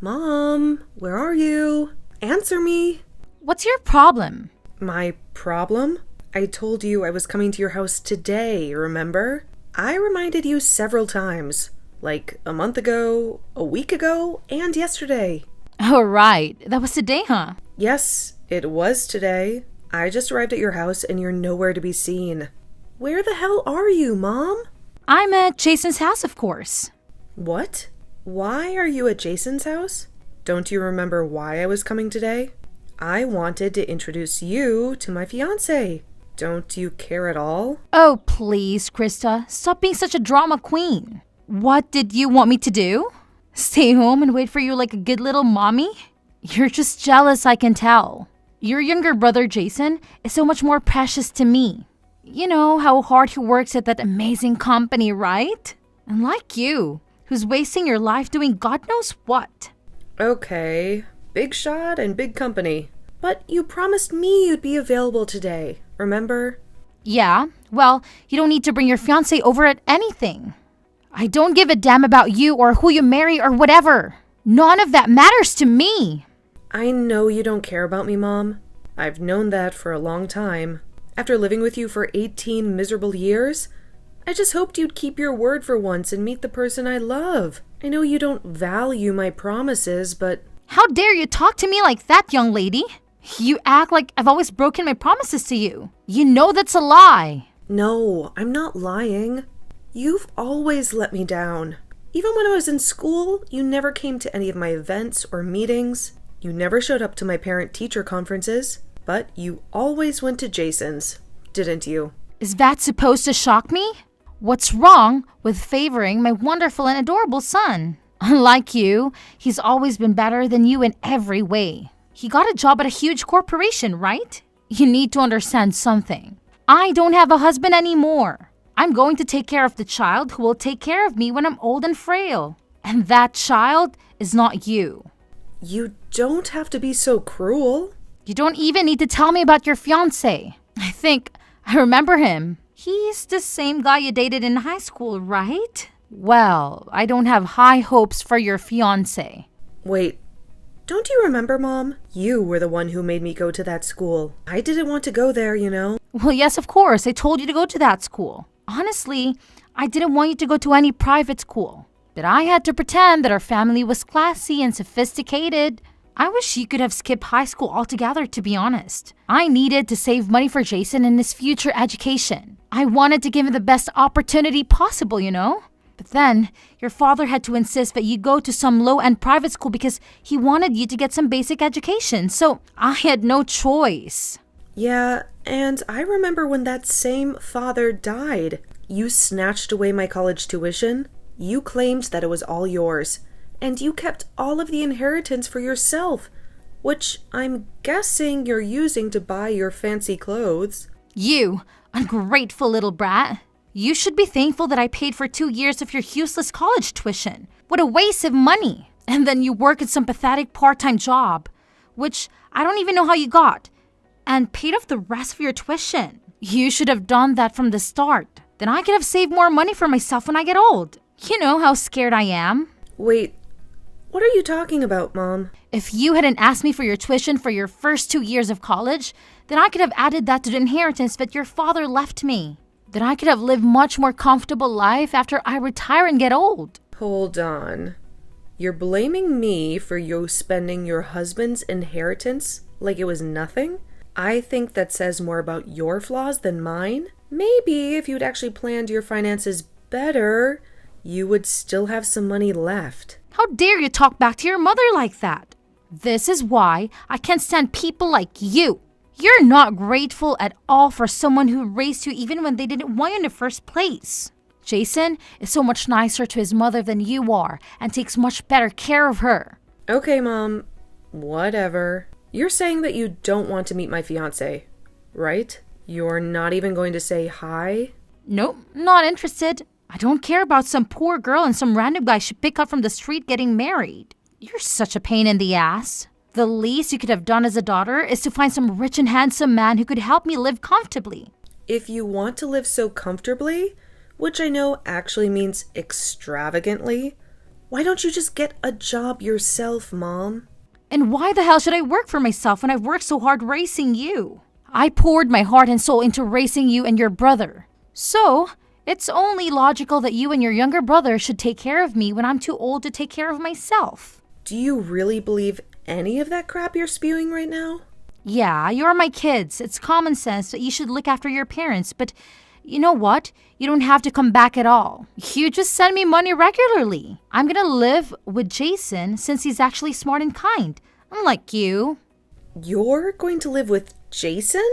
Mom, where are you? Answer me. What's your problem? My problem? I told you I was coming to your house today, remember? I reminded you several times. Like a month ago, a week ago, and yesterday. Oh, right. That was today, huh? Yes, it was today. I just arrived at your house and you're nowhere to be seen. Where the hell are you, Mom? I'm at Jason's house, of course. What? Why are you at Jason's house? Don't you remember why I was coming today? I wanted to introduce you to my fiancé. Don't you care at all? Oh, please, Krista. Stop being such a drama queen. What did you want me to do? Stay home and wait for you like a good little mommy? You're just jealous, I can tell. Your younger brother, Jason, is so much more precious to me. You know how hard he works at that amazing company, right? Unlike you, who's wasting your life doing God knows what. Okay, big shot and big company. But you promised me you'd be available today, remember? Yeah, well, you don't need to bring your fiancé over at anything. I don't give a damn about you or who you marry or whatever. None of that matters to me. I know you don't care about me, Mom. I've known that for a long time. After living with you for 18 miserable years, I just hoped you'd keep your word for once and meet the person I love. I know you don't value my promises, but... How dare you talk to me like that, young lady? You act like I've always broken my promises to you. You know that's a lie. No, I'm not lying. You've always let me down. Even when I was in school, you never came to any of my events or meetings. You never showed up to my parent-teacher conferences. But you always went to Jason's, didn't you? Is that supposed to shock me? What's wrong with favoring my wonderful and adorable son? Unlike you, he's always been better than you in every way. He got a job at a huge corporation, right? You need to understand something. I don't have a husband anymore. I'm going to take care of the child who will take care of me when I'm old and frail. And that child is not you. You don't have to be so cruel. You don't even need to tell me about your fiancé. I think I remember him. He's the same guy you dated in high school, right? Well, I don't have high hopes for your fiancé. Wait, don't you remember, Mom? You were the one who made me go to that school. I didn't want to go there, you know. Well, yes, of course. I told you to go to that school. Honestly, I didn't want you to go to any private school. But I had to pretend that our family was classy and sophisticated. I wish you could have skipped high school altogether, to be honest. I needed to save money for Jason and his future education. I wanted to give him the best opportunity possible, you know? But then, your father had to insist that you go to some low-end private school because he wanted you to get some basic education, so I had no choice. Yeah, and I remember when that same father died. You snatched away my college tuition. You claimed that it was all yours. And you kept all of the inheritance for yourself, which I'm guessing you're using to buy your fancy clothes. You, ungrateful little brat. You should be thankful that I paid for 2 years of your useless college tuition. What a waste of money. And then you work at some pathetic part-time job, which I don't even know how you got, and paid off the rest of your tuition. You should have done that from the start. Then I could have saved more money for myself when I get old. You know how scared I am. Wait, what are you talking about, Mom? If you hadn't asked me for your tuition for your first 2 years of college, then I could have added that to the inheritance that your father left me. Then I could have lived much more comfortable life after I retire and get old. Hold on. You're blaming me for you spending your husband's inheritance like it was nothing? I think that says more about your flaws than mine. Maybe if you'd actually planned your finances better, you would still have some money left. How dare you talk back to your mother like that? This is why I can't stand people like you. You're not grateful at all for someone who raised you even when they didn't want you in the first place. Jason is so much nicer to his mother than you are and takes much better care of her. Okay, Mom. Whatever. You're saying that you don't want to meet my fiancé, right? You're not even going to say hi? Nope, not interested. I don't care about some poor girl and some random guy she picked up from the street getting married. You're such a pain in the ass. The least you could have done as a daughter is to find some rich and handsome man who could help me live comfortably. If you want to live so comfortably, which I know actually means extravagantly, Why don't you just get a job yourself, Mom? And why the hell should I work for myself when I've worked so hard raising you? I poured my heart and soul into raising you and your brother. So, it's only logical that you and your younger brother should take care of me when I'm too old to take care of myself. Do you really believe any of that crap you're spewing right now? Yeah, you're my kids. It's common sense that you should look after your parents, but you know what? You don't have to come back at all. You just send me money regularly. I'm gonna live with Jason since he's actually smart and kind, unlike you. You're going to live with Jason?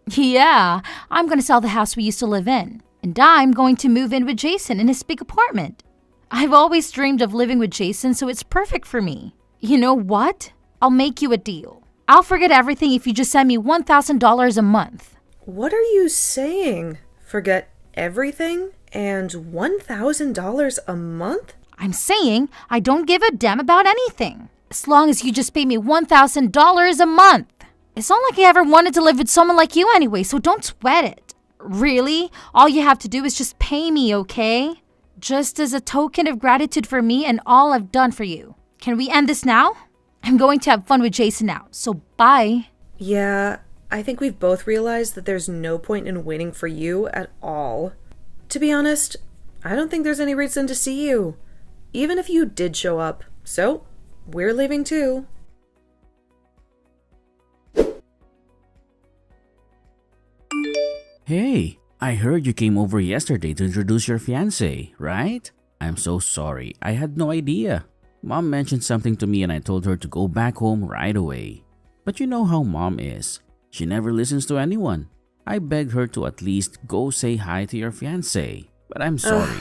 Yeah, I'm gonna sell the house we used to live in, and I'm going to move in with Jason in his big apartment. I've always dreamed of living with Jason, so it's perfect for me. You know what? I'll make you a deal. I'll forget everything if you just send me $1,000 a month. What are you saying? Forget everything and $1,000 a month? I'm saying I don't give a damn about anything, as long as you just pay me $1,000 a month. It's not like I ever wanted to live with someone like you anyway, so don't sweat it. Really? All you have to do is just pay me, okay? Just as a token of gratitude for me and all I've done for you. Can we end this now? I'm going to have fun with Jason now, so bye. Yeah, I think we've both realized that there's no point in waiting for you at all. To be honest, I don't think there's any reason to see you, even if you did show up. So, we're leaving too. Hey, I heard you came over yesterday to introduce your fiancé, right? I'm so sorry, I had no idea. Mom mentioned something to me and I told her to go back home right away. But you know how Mom is. She never listens to anyone. I begged her to at least go say hi to your fiancé, but I'm sorry.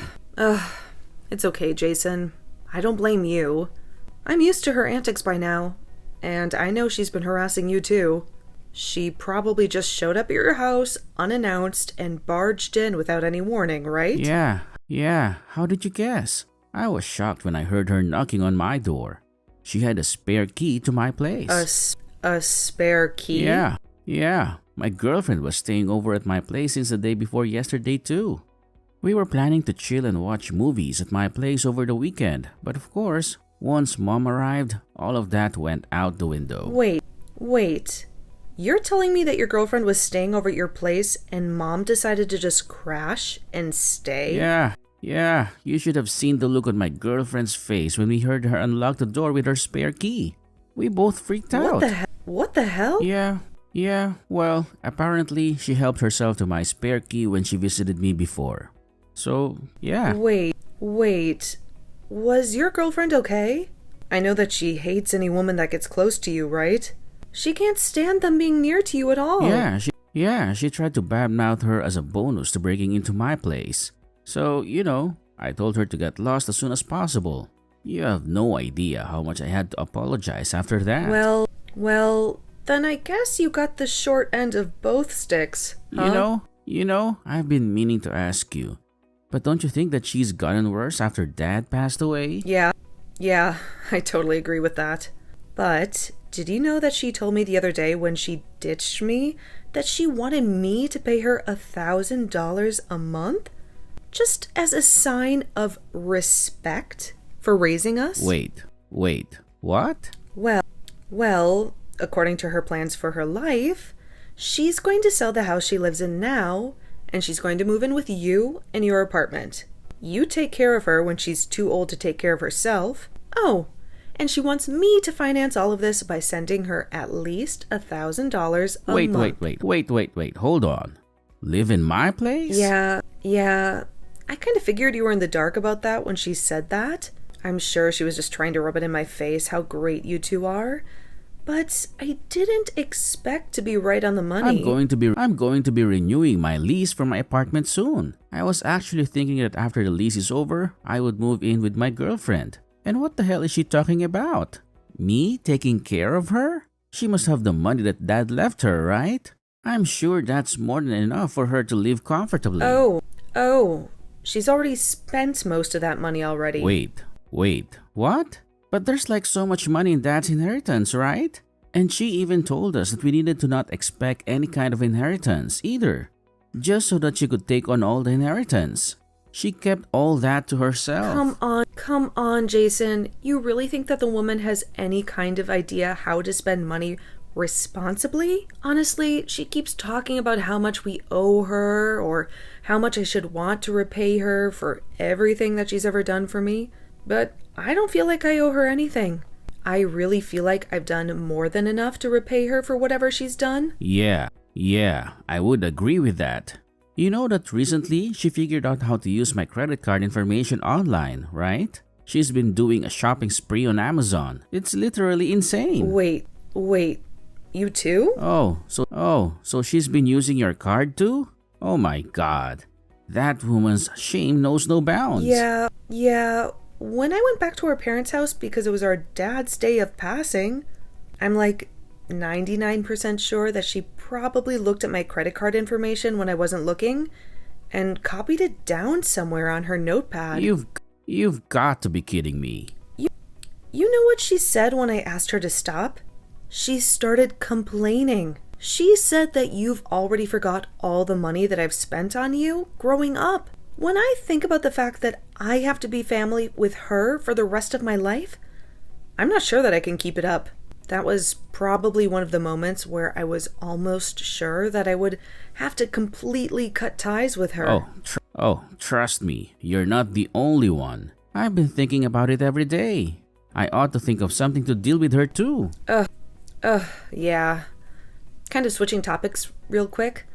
It's okay, Jason. I don't blame you. I'm used to her antics by now, and I know she's been harassing you too. She probably just showed up at your house unannounced and barged in without any warning, right? Yeah. How did you guess? I was shocked when I heard her knocking on my door. She had a spare key to my place. A spare key? Yeah. My girlfriend was staying over at my place since the day before yesterday too. We were planning to chill and watch movies at my place over the weekend, but of course, once Mom arrived, all of that went out the window. Wait. You're telling me that your girlfriend was staying over at your place and Mom decided to just crash and stay? Yeah, you should have seen the look on my girlfriend's face when we heard her unlock the door with her spare key. We both freaked out. What the hell? Yeah, well, apparently she helped herself to my spare key when she visited me before. So, yeah. Wait. Was your girlfriend okay? I know that she hates any woman that gets close to you, right? She can't stand them being near to you at all. Yeah, she tried to badmouth her as a bonus to breaking into my place. So, I told her to get lost as soon as possible. You have no idea how much I had to apologize after that. Well, then I guess you got the short end of both sticks, huh? I've been meaning to ask you, but don't you think that she's gotten worse after Dad passed away? Yeah, I totally agree with that. But did you know that she told me the other day when she ditched me that she wanted me to pay her $1,000 a month? Just as a sign of respect for raising us? Wait, what? Well, according to her plans for her life, she's going to sell the house she lives in now, and she's going to move in with you in your apartment. You take care of her when she's too old to take care of herself. Oh, and she wants me to finance all of this by sending her at least $1,000 a month. Wait, hold on. Live in my place? Yeah. I kind of figured you were in the dark about that when she said that. I'm sure she was just trying to rub it in my face how great you two are. But I didn't expect to be right on the money. I'm going to be renewing my lease for my apartment soon. I was actually thinking that after the lease is over, I would move in with my girlfriend. And what the hell is she talking about? Me taking care of her? She must have the money that Dad left her, right? I'm sure that's more than enough for her to live comfortably. Oh. She's already spent most of that money already. Wait, what? But there's like so much money in Dad's inheritance, right? And she even told us that we needed to not expect any kind of inheritance either, just so that she could take on all the inheritance. She kept all that to herself. Come on, Jason. You really think that the woman has any kind of idea how to spend money responsibly? Honestly, she keeps talking about how much we owe her or how much I should want to repay her for everything that she's ever done for me. But I don't feel like I owe her anything. I really feel like I've done more than enough to repay her for whatever she's done. Yeah, I would agree with that. You know that recently she figured out how to use my credit card information online, right? She's been doing a shopping spree on Amazon. It's literally insane. Wait. You too? So she's been using your card too? Oh my god. That woman's shame knows no bounds. Yeah. When I went back to our parents' house because it was our dad's day of passing, I'm like 99% sure that she probably looked at my credit card information when I wasn't looking and copied it down somewhere on her notepad. You've got to be kidding me. You know what she said when I asked her to stop? She started complaining. She said that you've already forgot all the money that I've spent on you growing up. When I think about the fact that I have to be family with her for the rest of my life, I'm not sure that I can keep it up. That was probably one of the moments where I was almost sure that I would have to completely cut ties with her. Trust me, you're not the only one. I've been thinking about it every day. I ought to think of something to deal with her too. Yeah. Kind of switching topics real quick,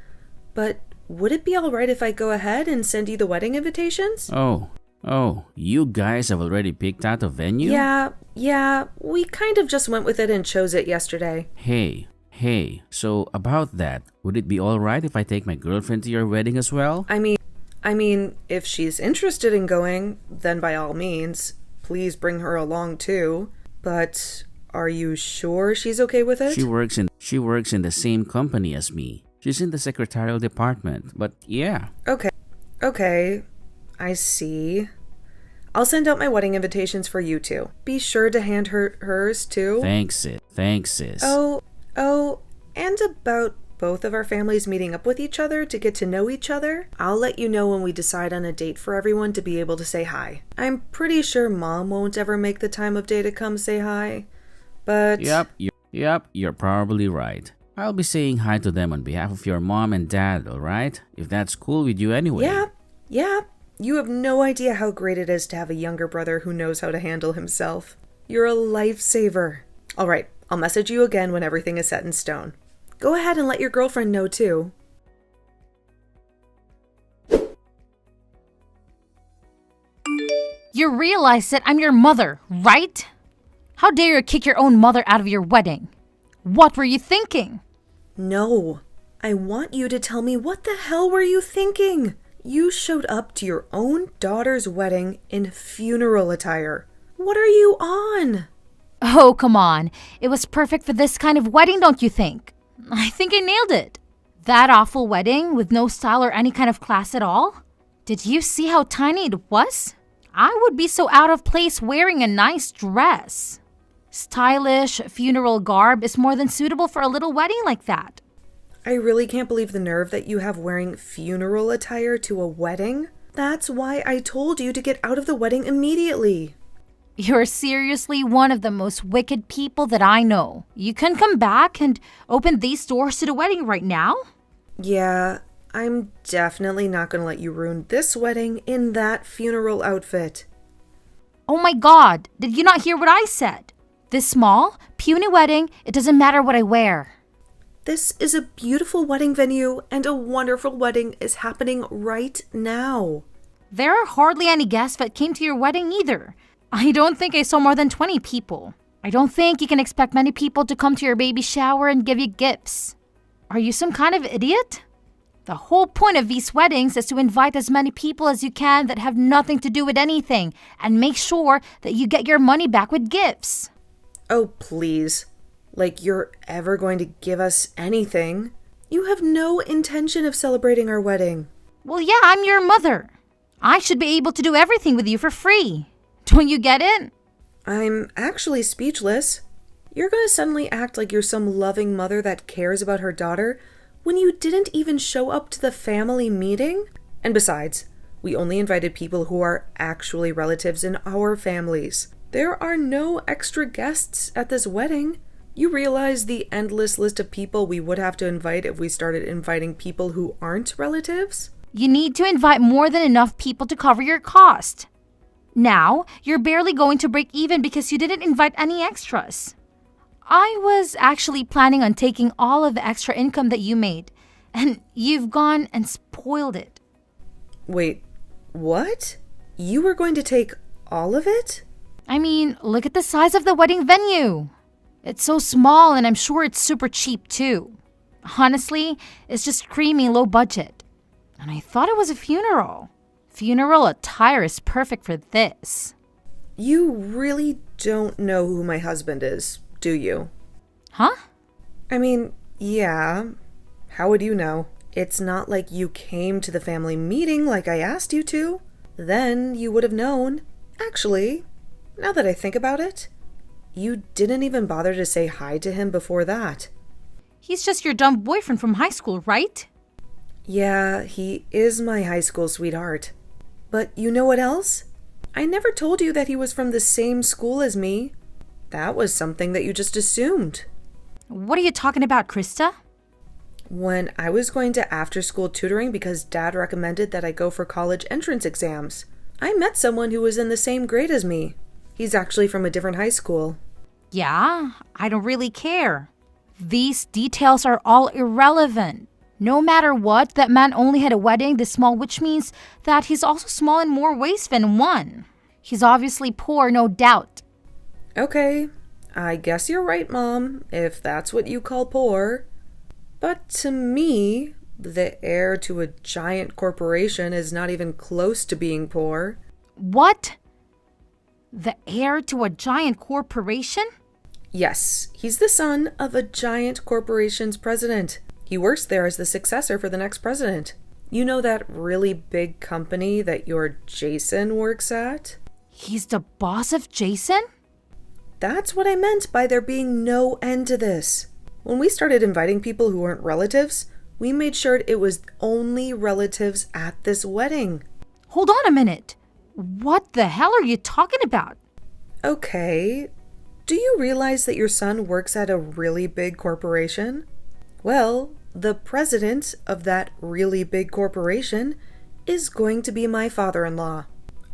but would it be alright if I go ahead and send you the wedding invitations? Oh, you guys have already picked out a venue? Yeah, we kind of just went with it and chose it yesterday. Hey, so about that, would it be alright if I take my girlfriend to your wedding as well? I mean, if she's interested in going, then by all means, please bring her along too. But are you sure she's okay with it? She works in the same company as me. She's in the secretarial department, but yeah. Okay, I see. I'll send out my wedding invitations for you two. Be sure to hand her hers too. Thanks, sis. Oh, and about both of our families meeting up with each other to get to know each other, I'll let you know when we decide on a date for everyone to be able to say hi. I'm pretty sure Mom won't ever make the time of day to come say hi, but... Yep, you're probably right. I'll be saying hi to them on behalf of your mom and dad, alright? If that's cool with you anyway. Yeah. You have no idea how great it is to have a younger brother who knows how to handle himself. You're a lifesaver. Alright, I'll message you again when everything is set in stone. Go ahead and let your girlfriend know too. You realize that I'm your mother, right? How dare you kick your own mother out of your wedding? What were you thinking? No, I want you to tell me what the hell were you thinking? You showed up to your own daughter's wedding in funeral attire. What are you on? Oh, come on. It was perfect for this kind of wedding, don't you think? I think I nailed it. That awful wedding with no style or any kind of class at all? Did you see how tiny it was? I would be so out of place wearing a nice dress. Stylish funeral garb is more than suitable for a little wedding like that. I really can't believe the nerve that you have wearing funeral attire to a wedding. That's why I told you to get out of the wedding immediately. You're seriously one of the most wicked people that I know. You can come back and open these doors to the wedding right now? Yeah, I'm definitely not going to let you ruin this wedding in that funeral outfit. Oh my god, did you not hear what I said? This small, puny wedding, it doesn't matter what I wear. This is a beautiful wedding venue, and a wonderful wedding is happening right now. There are hardly any guests that came to your wedding either. I don't think I saw more than 20 people. I don't think you can expect many people to come to your baby shower and give you gifts. Are you some kind of idiot? The whole point of these weddings is to invite as many people as you can that have nothing to do with anything and make sure that you get your money back with gifts. Oh, please. Like you're ever going to give us anything. You have no intention of celebrating our wedding. Well, yeah, I'm your mother. I should be able to do everything with you for free. Don't you get it? I'm actually speechless. You're going to suddenly act like you're some loving mother that cares about her daughter when you didn't even show up to the family meeting? And besides, We only invited people who are actually relatives in our families. There are no extra guests at this wedding. You realize the endless list of people we would have to invite if we started inviting people who aren't relatives? You need to invite more than enough people to cover your cost. Now, you're barely going to break even because you didn't invite any extras. I was actually planning on taking all of the extra income that you made, and you've gone and spoiled it. Wait, what? You were going to take all of it? I mean, look at the size of the wedding venue. It's so small, and I'm sure it's super cheap too. Honestly, it's just creamy low budget. And I thought it was a funeral. Funeral attire is perfect for this. You really don't know who my husband is, do you? Huh? I mean, yeah. How would you know? It's not like you came to the family meeting like I asked you to. Then you would have known. Actually, now that I think about it, you didn't even bother to say hi to him before that. He's just your dumb boyfriend from high school, right? Yeah, he is my high school sweetheart. But you know what else? I never told you that he was from the same school as me. That was something that you just assumed. What are you talking about, Krista? When I was going to after-school tutoring because Dad recommended that I go for college entrance exams, I met someone who was in the same grade as me. He's actually from a different high school. Yeah, I don't really care. These details are all irrelevant. No matter what, that man only had a wedding this small, which means that he's also small in more ways than one. He's obviously poor, no doubt. Okay, I guess you're right, Mom, if that's what you call poor. But to me, the heir to a giant corporation is not even close to being poor. What? The heir to a giant corporation? Yes, he's the son of a giant corporation's president. He works there as the successor for the next president. You know that really big company that your Jason works at? He's the boss of Jason? That's what I meant by there being no end to this. When we started inviting people who weren't relatives, we made sure it was only relatives at this wedding. Hold on a minute. What the hell are you talking about? Okay, do you realize that your son works at a really big corporation? Well, the president of that really big corporation is going to be my father-in-law.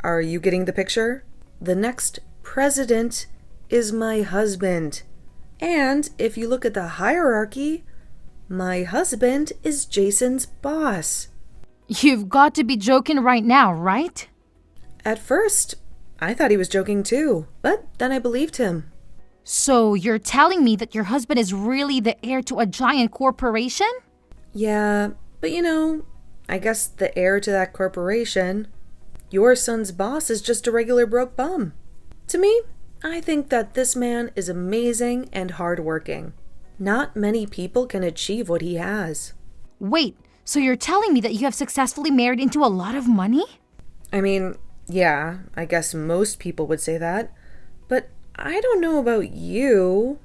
Are you getting the picture? The next president is my husband. And if you look at the hierarchy, my husband is Jason's boss. You've got to be joking right now, right? At first, I thought he was joking too, but then I believed him. So you're telling me that your husband is really the heir to a giant corporation? Yeah, but I guess the heir to that corporation, your son's boss, is just a regular broke bum. To me, I think that this man is amazing and hardworking. Not many people can achieve what he has. Wait, so you're telling me that you have successfully married into a lot of money? I mean, yeah, I guess most people would say that, but I don't know about you.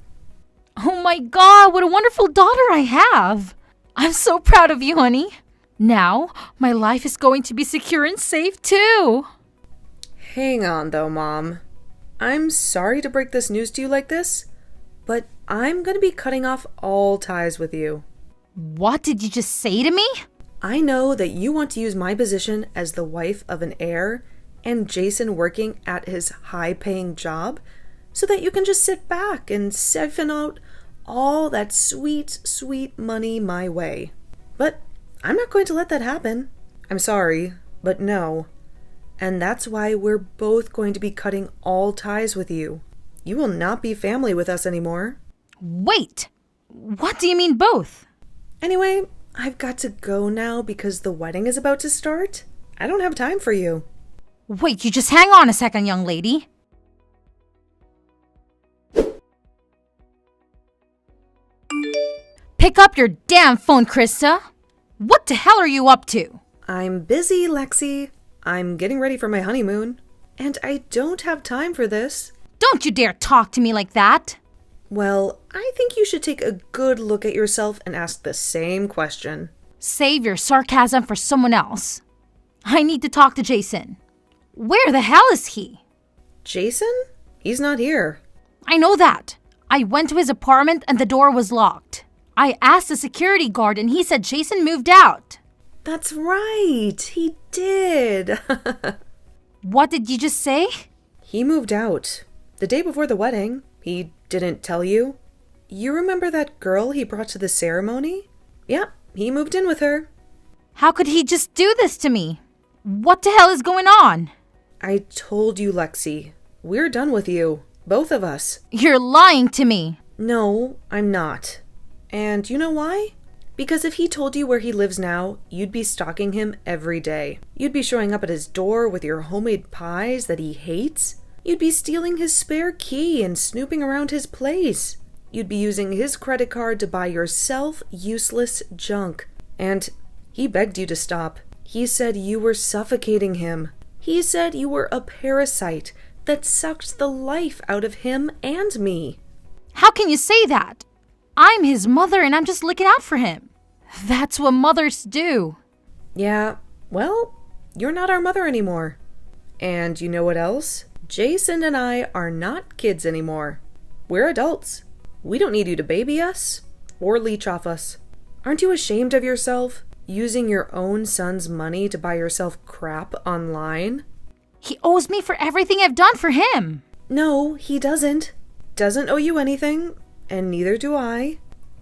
Oh my God, what a wonderful daughter I have! I'm so proud of you, honey. Now, my life is going to be secure and safe too. Hang on though, Mom. I'm sorry to break this news to you like this, but I'm going to be cutting off all ties with you. What did you just say to me? I know that you want to use my position as the wife of an heir and Jason working at his high-paying job so that you can just sit back and siphon out all that sweet, sweet money my way. But I'm not going to let that happen. I'm sorry, but no. And that's why we're both going to be cutting all ties with you. You will not be family with us anymore. Wait, what do you mean both? Anyway, I've got to go now because the wedding is about to start. I don't have time for you. Wait, you just hang on a second, young lady. Pick up your damn phone, Krista. What the hell are you up to? I'm busy, Lexi. I'm getting ready for my honeymoon. And I don't have time for this. Don't you dare talk to me like that. Well, I think you should take a good look at yourself and ask the same question. Save your sarcasm for someone else. I need to talk to Jason. Where the hell is he? Jason? He's not here. I know that. I went to his apartment and the door was locked. I asked the security guard and he said Jason moved out. That's right. He did. What did you just say? He moved out. The day before the wedding. He didn't tell you. You remember that girl he brought to the ceremony? Yeah, he moved in with her. How could he just do this to me? What the hell is going on? I told you, Lexi. We're done with you. Both of us. You're lying to me. No, I'm not. And you know why? Because if he told you where he lives now, you'd be stalking him every day. You'd be showing up at his door with your homemade pies that he hates. You'd be stealing his spare key and snooping around his place. You'd be using his credit card to buy yourself useless junk. And he begged you to stop. He said you were suffocating him. He said you were a parasite that sucked the life out of him and me. How can you say that? I'm his mother and I'm just looking out for him. That's what mothers do. Yeah, well, you're not our mother anymore. And you know what else? Jason and I are not kids anymore. We're adults. We don't need you to baby us or leech off us. Aren't you ashamed of yourself? Using your own son's money to buy yourself crap online? He owes me for everything I've done for him. No, he doesn't. Doesn't owe you anything, and neither do I.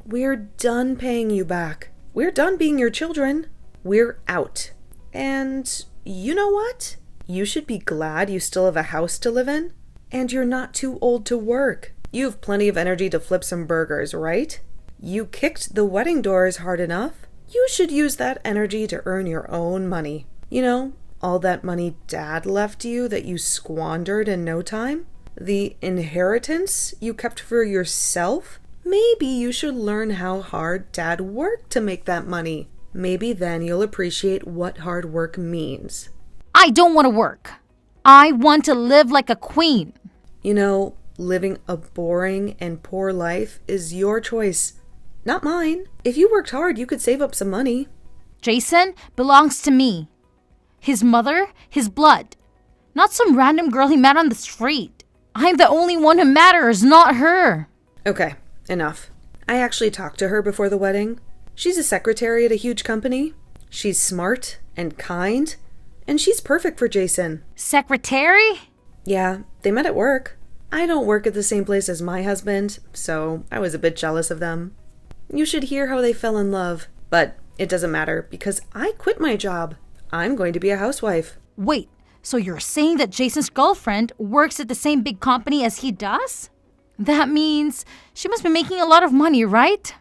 We're done paying you back. We're done being your children. We're out. And you know what? You should be glad you still have a house to live in. And you're not too old to work. You have plenty of energy to flip some burgers, right? You kicked the wedding doors hard enough. You should use that energy to earn your own money. You know, all that money Dad left you that you squandered in no time? The inheritance you kept for yourself? Maybe you should learn how hard Dad worked to make that money. Maybe then you'll appreciate what hard work means. I don't want to work. I want to live like a queen. You know, living a boring and poor life is your choice, not mine. If you worked hard, you could save up some money. Jason belongs to me. His mother, his blood. Not some random girl he met on the street. I'm the only one who matters, not her. Okay, enough. I actually talked to her before the wedding. She's a secretary at a huge company. She's smart and kind, and she's perfect for Jason. Secretary? Yeah, they met at work. I don't work at the same place as my husband, so I was a bit jealous of them. You should hear how they fell in love. But it doesn't matter because I quit my job. I'm going to be a housewife. Wait, so you're saying that Jason's girlfriend works at the same big company as he does? That means she must be making a lot of money, right?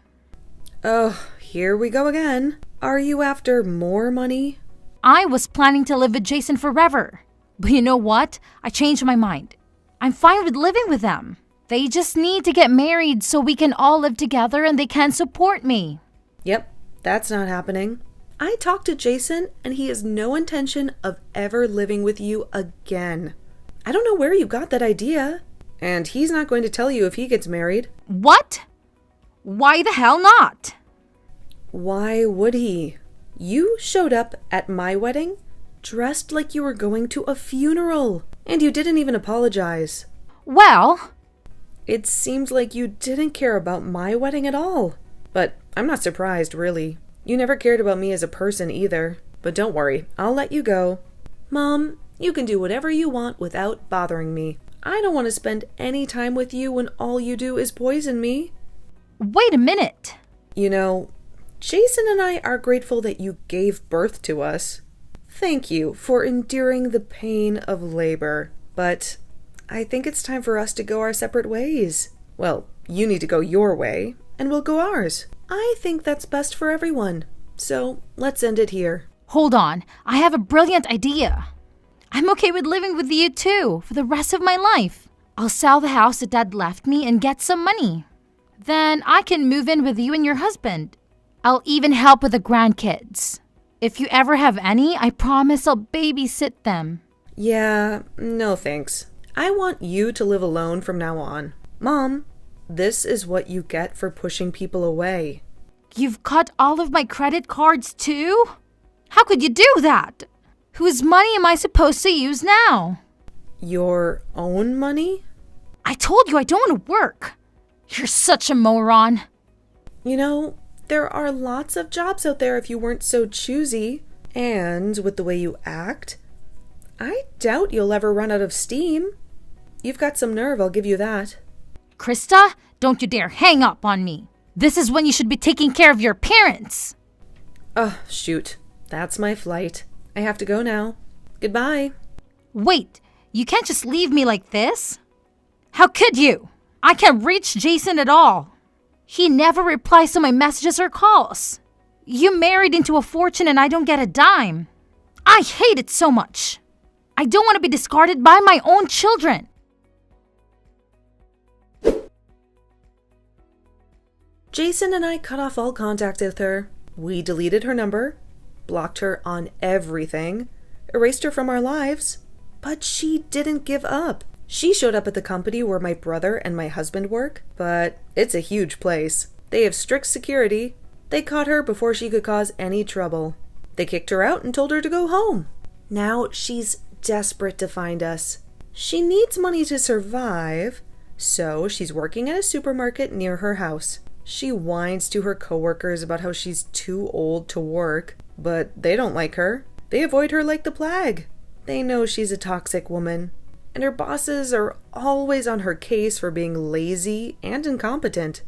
Oh, here we go again. Are you after more money? I was planning to live with Jason forever. But you know what? I changed my mind. I'm fine with living with them. They just need to get married so we can all live together and they can support me. Yep, that's not happening. I talked to Jason and he has no intention of ever living with you again. I don't know where you got that idea. And he's not going to tell you if he gets married. What? Why the hell not? Why would he? You showed up at my wedding dressed like you were going to a funeral. And you didn't even apologize. Well, it seemed like you didn't care about my wedding at all. But I'm not surprised, really. You never cared about me as a person either. But don't worry, I'll let you go. Mom, you can do whatever you want without bothering me. I don't want to spend any time with you when all you do is poison me. Wait a minute. You know, Jason and I are grateful that you gave birth to us. Thank you for enduring the pain of labor. But I think it's time for us to go our separate ways. Well, you need to go your way, and we'll go ours. I think that's best for everyone. So let's end it here. Hold on. I have a brilliant idea. I'm okay with living with you too for the rest of my life. I'll sell the house that Dad left me and get some money. Then I can move in with you and your husband. I'll even help with the grandkids. If you ever have any, I promise I'll babysit them. Yeah, no thanks. I want you to live alone from now on. Mom, this is what you get for pushing people away. You've cut all of my credit cards too? How could you do that? Whose money am I supposed to use now? Your own money? I told you I don't want to work. You're such a moron. You know, there are lots of jobs out there if you weren't so choosy. And with the way you act, I doubt you'll ever run out of steam. You've got some nerve, I'll give you that. Krista, don't you dare hang up on me. This is when you should be taking care of your parents. Oh, shoot. That's my flight. I have to go now. Goodbye. Wait, you can't just leave me like this. How could you? I can't reach Jason at all. He never replies to my messages or calls. You married into a fortune and I don't get a dime. I hate it so much. I don't want to be discarded by my own children. Jason and I cut off all contact with her. We deleted her number, blocked her on everything, erased her from our lives. But she didn't give up. She showed up at the company where my brother and my husband work, but it's a huge place. They have strict security. They caught her before she could cause any trouble. They kicked her out and told her to go home. Now she's desperate to find us. She needs money to survive, so she's working at a supermarket near her house. She whines to her coworkers about how she's too old to work, but they don't like her. They avoid her like the plague. They know she's a toxic woman, and her bosses are always on her case for being lazy and incompetent.